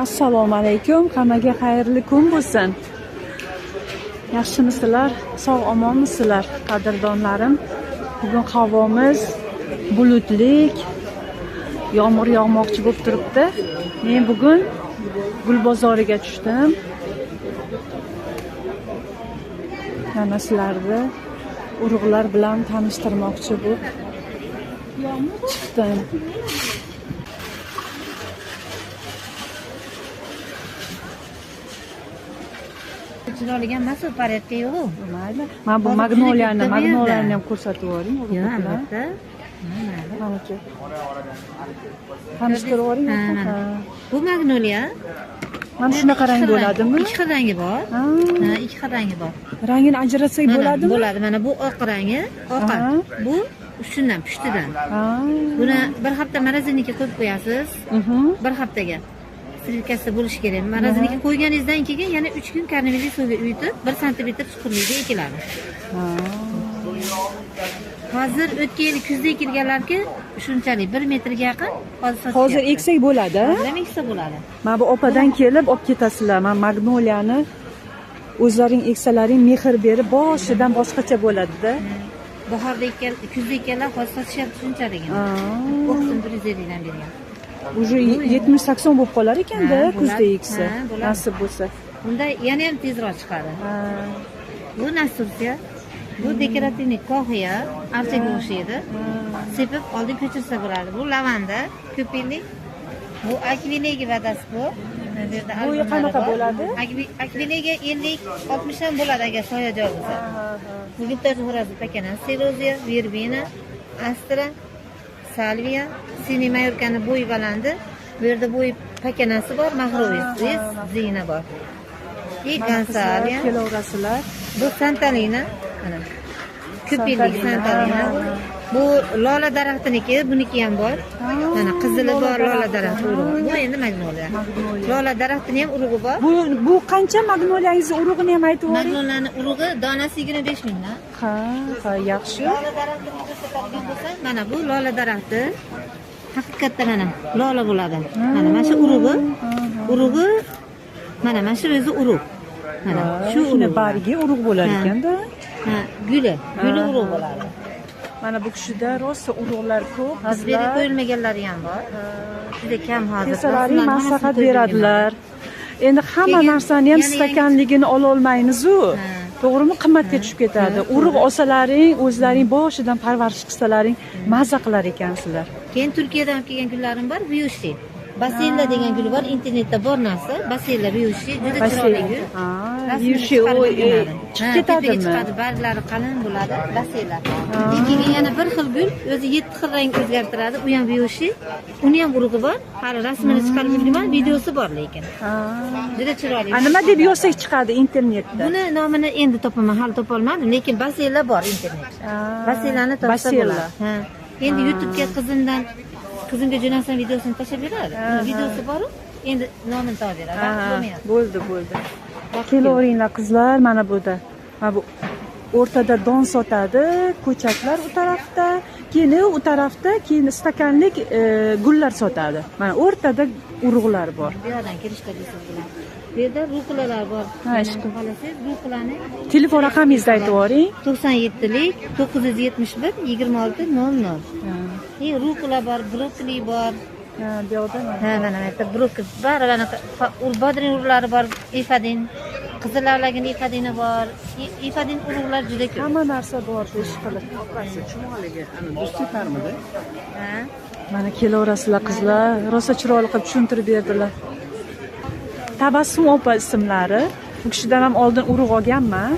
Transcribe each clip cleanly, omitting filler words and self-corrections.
Assalomu alaykum, hammaga xayrli kun bo'lsin. Yaxshimisizlar? Sog' omonmisizlar, qadrdonlarim? Bugun havomiz bulutlik, yomg'ir yog'moqchi bo'lib turibdi. Men bugun gul bozoriga tushdim. Mana sizlarni urug'lar bilan tanishtirmoqchi bo'lib chiqdim. Chiroyli emas, paretga yo'q. Mayli. Men bu magnoliyani ham ko'rsatib yuboring. Yo'q, albatta. Mana-ki. Tanishtirib yuboring. Bu magnoliya. Mana shunaqa rang bo'ladimi? Ikki xil rangi bor. Ha, ikki xil rangi bor. Rangini ajratsak bo'ladimi? Bo'ladi. Mana bu oq rangi, oqa. Bu shundan, pushtidan. Buni bir hafta morozinnikka qo'yib qo'yasiz. Bir haftaga. Sirkasi bo'lishi kerak. Morozinnikka qo'yganingizdan keyin yana 3 kun karnavalli suvga uyitib, 1 sm chuqurlikda ekiladi. Hozir o'tgan yil kuzda ekilganlarga shunchalik 1 metrga yaqin hozir eksak bo'ladi. Hozir eksa bo'ladi. Mana bu opadan kelib olib ketasizlar. Men magnoliyani o'zlaring eksalaring mehr berib boshidan boshqacha bo'ladi-da. Bahorda ekkan, kuzda ekkanlar hozir sotishyapti shunchalik. O'qsin 150 dan bergan. Уже 70-80 bo'lib qolar ekan-da kuzda eksa. Nasib bo'lsa. Bunda yana ham tezroq chiqadi. Bu nastursiya. Bu dekorativniy koxiya, archaga o'xshaydi. Sepib oldin ko'chirsa bo'ladi. Bu lavanda, ko'pillik. Bu akvilegi vadasi bu. Bu qanaqa bo'ladi? Akvilegi 50-60 ham bo'ladi agar soya joy bo'lsa. Bu bitta xo'razi pakana, seroziya, verbena, astra, salviya, siniy mayorkani bo'yi balandi. Bu yerda bo'yi pakanasi bor, mahroviyasi, zina bor. Gansaliya, kelaverasizlar. Bu santalina, mana. Ko'pillik santalina. Bu lola daraxtiniki, buniki ham bor. Mana qizili bor, lola daraxti urug'i. Bu endi magnoliya. Lola daraxtini ham urug'i bor. Bu qancha magnoliyangiz urug'ini ham aytib o'ring. Magnoliyani urug'i donasi 25 mingdan. Ha, yaxshi. Lola daraxtini ko'rsatadigan bo'lsam, mana bu lola daraxti. Haqiqatda mana lola bo'ladi. Mana shu urug'i. Urug'i mana shu o'zi urug'. Mana shu shuni bariga urug' bo'lar ekan-da. Ha, guli urug' bo'ladi. Mana bu kishida rosa urug'lar ko'p. Hozir qo'yilmaganlari ham bor. Juda kam hozir. Kesalaring maslahat beradilar. Endi hamma narsani ham stakanligini ola olmaymiz-ku. To'g'rimi? Qimmatga tushib ketadi. Urug' olsalaring, o'zlaring boshidan parvarish qilsalaring, maza qilar ekansizlar. Keyin Turkiyadan olib kelgan gullarim bor, Viyushi. Basilla degan gul bor, internetda bor narsa. Basilla Viyushi juda chiroyli gul. Viyushi chiqib ketadimi? Chiqadi, barglari qalin bo'ladi, basilla. Keyin yana bir xil gul, o'zi 7 xil rang o'zgartiradi. U ham Viyushi. Uni ham urug'i bor. Hali rasmini chiqarib ulgurman, videosi bor lekin. Juda chiroyli. Nima deb yozsak chiqadi internetda? Buni nomini endi topaman, hali topa olmadim, lekin basilla bor internetda. Basillani topsa bo'ladi. Endi YouTube'ga qizimga jo'nasam videosini tashlab beradi. Videosi bor-ku, endi nomini topib beradi. Bo'ldi. Kelaveringlar qizlar, mana buda. Mana bu o'rtada don sotadi, ko'chatlar u tarafda, keyin u tarafda, keyin stakanlik gullar sotadi. Mana o'rtada urug'lar bor. Bu yerdan kirishda bo'lsangiz bilan. Bu yerda ruqulalar bor. Qolasangiz, ruqulani telefon raqamingizni aytib yuboring. 97lik 971 2600. Ruqula bor, brokoli bor. Bu yerda mana bu brokoli bor, mana bodring urug'lari bor, ifadin. Qizil lavlagini ifadini bor. Ifadin urug'lar juda ko'p. Hamma narsa bor, ish qilib. Chumoliga ana do'stlarmidi? Mana kelaverasizlar qizlar, rosa chiroyli qilib tushuntirib berdilar. Tabassum opa ismlari. Bu kishidan ham oldin urug' olganman.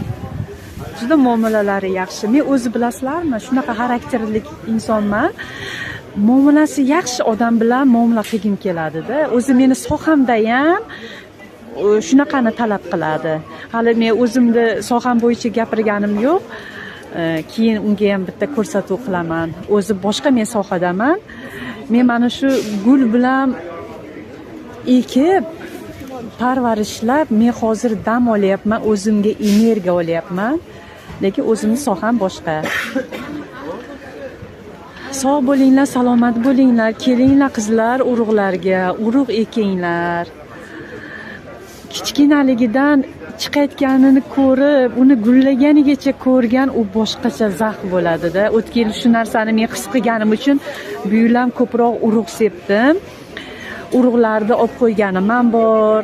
Juda muomalalari yaxshi. Men o'zi bilasizlarmi, shunaqa xarakterlik insonman. Muomalasi yaxshi odam bilan muomala qilgim keladi-da. O'zi meni sohamda ham shunaqani talab qiladi. Hali men o'zimni soham bo'yicha gapirganim yo'q. Keyin unga ham bitta ko'rsatuv qilaman. O'zi boshqa men sohadaman. Men mana shu gul bilan ekib parvarishlab, men hozir dam olyapman, o'zimga energiya olyapman. Lekin o'zimning soham boshqa. Sog' bo'linglar, salomat bo'linglar. Kelinglar qizlar urug'larga, urug' ekinglar. kichkinaligidan chiqayotganini ko'rib, uni gullaganigacha ko'rgan u boshqacha zavq bo'ladida. O'tgan yil shu narsani men his qilganim uchun bu yil ham ko'proq urug' sepdim. Urug'larni olib qo'yganim ham bor.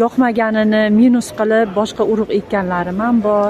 Yoqmaganini minus qilib boshqa urug' ekkanlarim ham bor.